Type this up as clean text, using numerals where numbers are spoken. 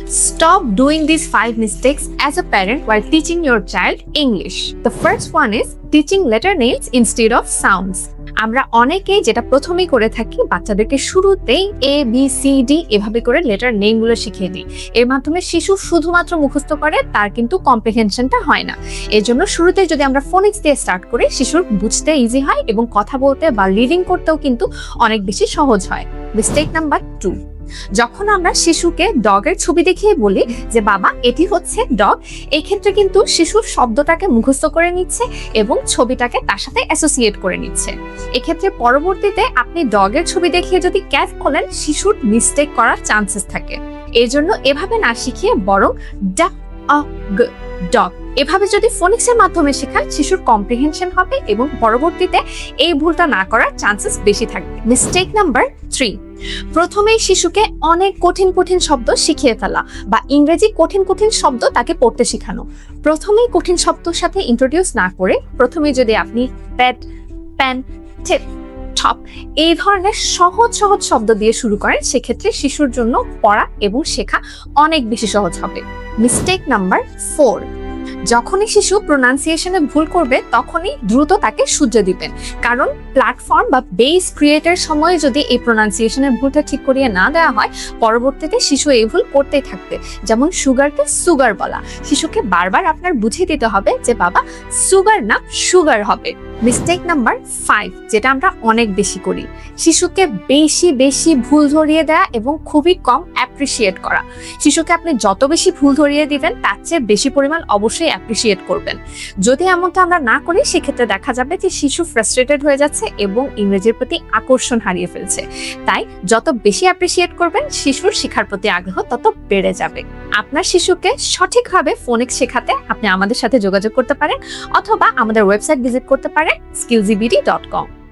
Stop doing these 5 mistakes as a parent while teaching your child English. The first one is teaching letter names instead of sounds. আমরা অনেকেই যেটা প্রথমেই করে থাকি, বাচ্চাদেরকে শুরুতেই এ বি সি ডি এভাবে করে লেটার নেমগুলো শিখিয়ে দিই। এর মাধ্যমে শিশু শুধুমাত্র মুখস্থ করে, তার কিন্তু কম্প্রিহেনশনটা হয় না। এর জন্য শুরুতে যদি আমরা ফোনিক্স দিয়ে স্টার্ট করি, শিশুর বুঝতে ইজি হয় এবং কথা বলতে বা রিডিং করতেও কিন্তু অনেক বেশি সহজ হয়। মিস্টেক নাম্বার 2, যখন আমরা শিশুকে ডগের ছবি দেখিয়ে বলি যে বাবা এটি হচ্ছে ডগ, এই ক্ষেত্রে কিন্তু শিশুর শব্দটাকে মুখস্থ করে নিচ্ছে এবং ছবিটাকে তার সাথে অ্যাসোসিয়েট করে নিচ্ছে। এক্ষেত্রে পরবর্তীতে আপনি ডগের ছবি দেখিয়ে যদি ক্যাট বলেন, শিশুর মিস্টেক করার চান্সেস থাকে। এর জন্য এভাবে না শিখিয়ে বরং ডগ এভাবে যদি ফোনিক্সের মাধ্যমে শেখান, শিশুর কম্প্রিহেনশন হবে এবং পরবর্তীতে এই ভুলটা না করার চান্সেস বেশি থাকবে। মিস্টেক নাম্বার 3, প্রথমেই শিশুকে অনেক কঠিন কঠিন শব্দ শিখিয়ে ফেলা বা ইংরেজি কঠিন কঠিন শব্দ তাকে পড়তে শেখানো। প্রথমেই কঠিন শব্দের সাথে ইন্ট্রোডিউস না করে প্রথমেই যদি আপনি প্যাড, প্যান, টিপ, টপ এই ধরনের সহজ সহজ শব্দ দিয়ে শুরু করেন, সেক্ষেত্রে শিশুর জন্য পড়া এবং শেখা অনেক বেশি সহজ হবে। মিস্টেক নাম্বার 4, যখনই শিশু প্রোনাউন্সিয়েশনে ভুল করবে তখনই দ্রুত তাকে শুধরে দিবেন, কারণ প্ল্যাটফর্ম বা বেস ক্রিয়েটের সময় যদি এই প্রোনাউন্সিয়েশনের ভুলটা ঠিক করিয়ে না দেওয়া হয়, পরবর্তীতে শিশু এই ভুল করতেই থাকবে। যেমন সুগারকে সুগার বলা, শিশুকে বারবার আপনার বুঝিয়ে দিতে হবে যে বাবা সুগার না সুগার হবে। মিস্টেক নাম্বার 5, যেটা আমরা অনেক বেশি করি, শিশুকে বেশি বেশি ভুল ধরিয়ে দেয়া এবং খুবই কম অ্যাপ্রিসিয়েট করা। শিশুকে আপনি যত বেশি ভুল ধরিয়ে দিবেন, তার চেয়ে বেশি পরিমাণ অবশ্যই অ্যাপ্রিসিয়েট করবেন। যদি এমনটা আমরা না করি, সেক্ষেত্রে দেখা যাবে যে শিশু ফ্রাস্ট্রেটেড হয়ে যাচ্ছে এবং ইংরেজির প্রতি আকর্ষণ হারিয়ে ফেলছে। তাই যত বেশি অ্যাপ্রিসিয়েট করবেন, শিশুর শেখার প্রতি আগ্রহ তত বেড়ে যাবে। আপনার শিশুকে সঠিকভাবে ফোনিক্স শেখাতে আপনি আমাদের সাথে যোগাযোগ করতে পারেন অথবা আমাদের ওয়েবসাইট ভিজিট করতে পারেন skillzbd.com।